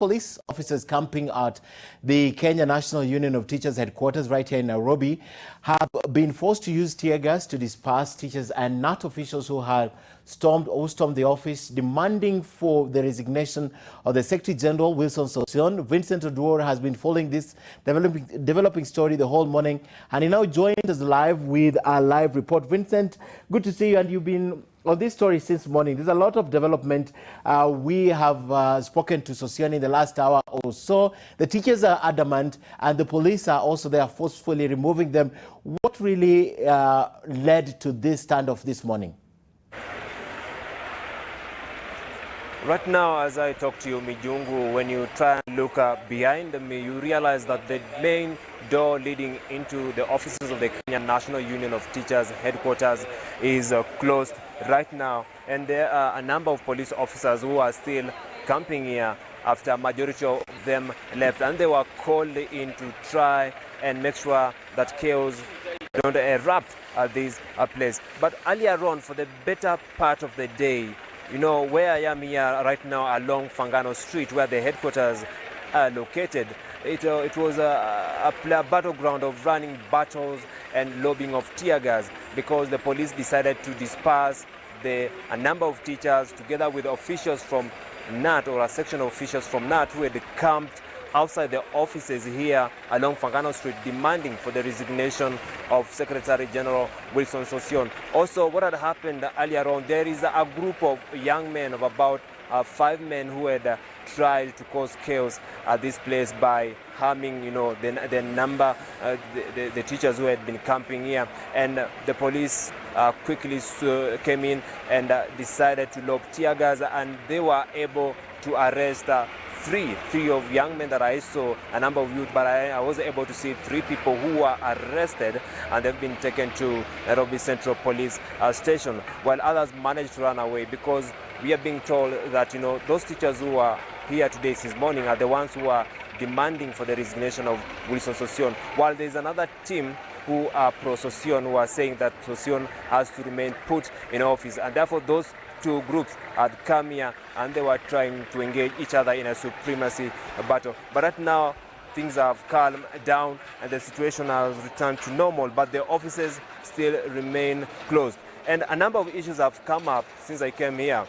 Police officers camping at the Kenya National Union of Teachers headquarters right here in Nairobi have been forced to use tear gas to disperse teachers and KNUT officials who have stormed the office, demanding for the resignation of the Secretary General, Wilson Sossion. Vincent Oduor has been following this developing story the whole morning, and he now joins us live with a live report. Vincent, good to see you, and you've been on this story since morning. There's a lot of development. We have spoken to Sossion in the last hour or so. The teachers are adamant, and the police are also there forcefully removing them. What really led to this standoff this morning? Right now, as I talk to you, Mijungu, when you try and look behind me, you realize that the main door leading into the offices of the Kenya National Union of Teachers headquarters is closed right now. And there are a number of police officers who are still camping here after a majority of them left. And they were called in to try and make sure that chaos don't erupt at this place. But earlier on, for the better part of the day, you know, where I am here right now along Fangano Street, where the headquarters are located, it was a battleground of running battles and lobbing of tear gas, because the police decided to disperse a number of teachers together with officials from KNUT, or a section of officials from KNUT, who had camped outside the offices here along Fangano Street, demanding for the resignation of Secretary General Wilson Sossion. Also, what had happened earlier on, there is a group of young men of about 5 men who had tried to cause chaos at this place by harming, you know, the teachers who had been camping here. And the police quickly came in and decided to lob tear gas, and they were able to arrest three of young men that I saw, a number of youth, but I was able to see 3 people who were arrested, and they've been taken to Nairobi Central Police Station, while others managed to run away, because we are being told that, you know, those teachers who are here today since morning are the ones who are demanding for the resignation of Wilson Sossion, while there's another team who are pro-Sossion, who are saying that Sossion has to remain put in office. And therefore those 2 groups had come here and they were trying to engage each other in a supremacy battle. But right now, things have calmed down and the situation has returned to normal, but the offices still remain closed. And a number of issues have come up since I came here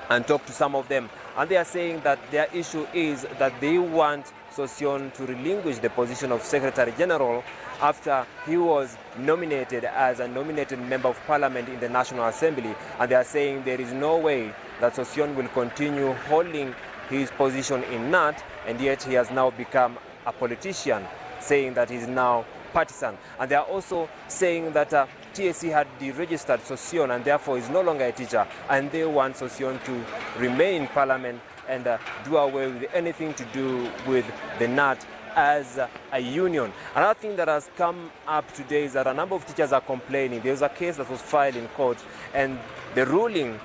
and talked to some of them. And they are saying that their issue is that they want Sossion to relinquish the position of Secretary General after he was nominated as a nominated member of Parliament in the National Assembly. And they are saying there is no way that Sossion will continue holding his position in KNUT, and yet he has now become a politician, saying that he's now partisan. And they are also saying that TSC had deregistered Sossion and therefore is no longer a teacher, and they want Sossion to remain in Parliament and do away with anything to do with the KNUT as a union. Another thing that has come up today is that a number of teachers are complaining. There was a case that was filed in court, and the ruling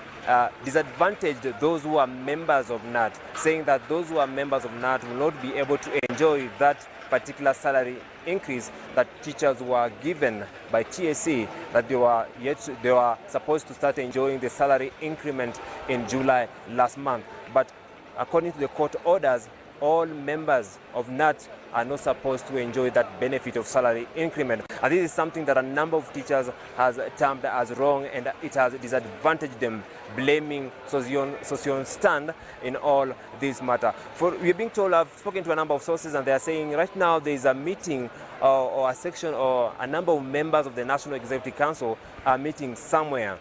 disadvantaged those who are members of KNUT, saying that those who are members of KNUT will not be able to enjoy that particular salary increase that teachers were given by TSC, that they were supposed to start enjoying the salary increment in July last month. But according to the court orders, all members of KNUT are not supposed to enjoy that benefit of salary increment. And this is something that a number of teachers has termed as wrong, and it has disadvantaged them, blaming Sosion's stand in all this matter. We're being told, I've spoken to a number of sources, and they are saying right now there is a meeting or a section or a number of members of the National Executive Council are meeting somewhere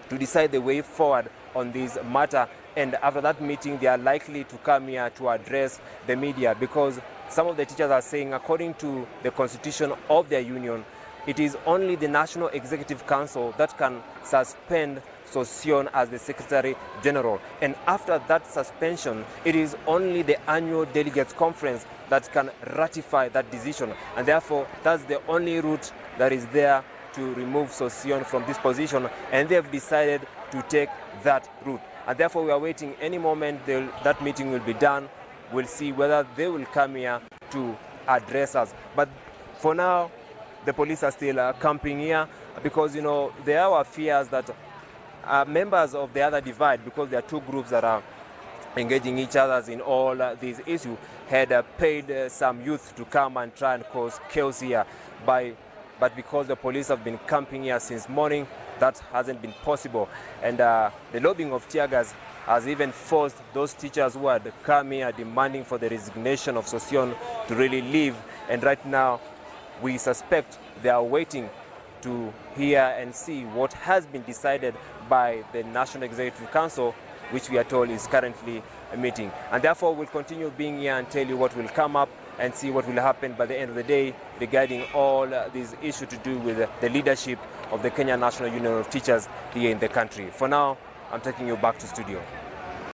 to decide the way forward on this matter. And after that meeting, they are likely to come here to address the media, because some of the teachers are saying, according to the constitution of their union, it is only the National Executive Council that can suspend Sossion as the Secretary General. And after that suspension, it is only the annual delegates conference that can ratify that decision. And therefore, that's the only route that is there to remove Sossion from this position. And they have decided to take that route. And therefore, we are waiting any moment that meeting will be done. We'll see whether they will come here to address us. But for now, the police are still camping here, because, you know, there are fears that members of the other divide, because there are 2 groups that are engaging each other in all these issues, had paid some youth to come and try and cause chaos here. But because the police have been camping here since morning, that hasn't been possible. And the lobbying of tear gas has even forced those teachers who had come here demanding for the resignation of Sossion to really leave. And right now, we suspect they are waiting to hear and see what has been decided by the National Executive Council, which we are told is currently a meeting. And therefore, we'll continue being here and tell you what will come up and see what will happen by the end of the day regarding all these issues to do with the leadership of the Kenya National Union of Teachers here in the country. For now, I'm taking you back to studio.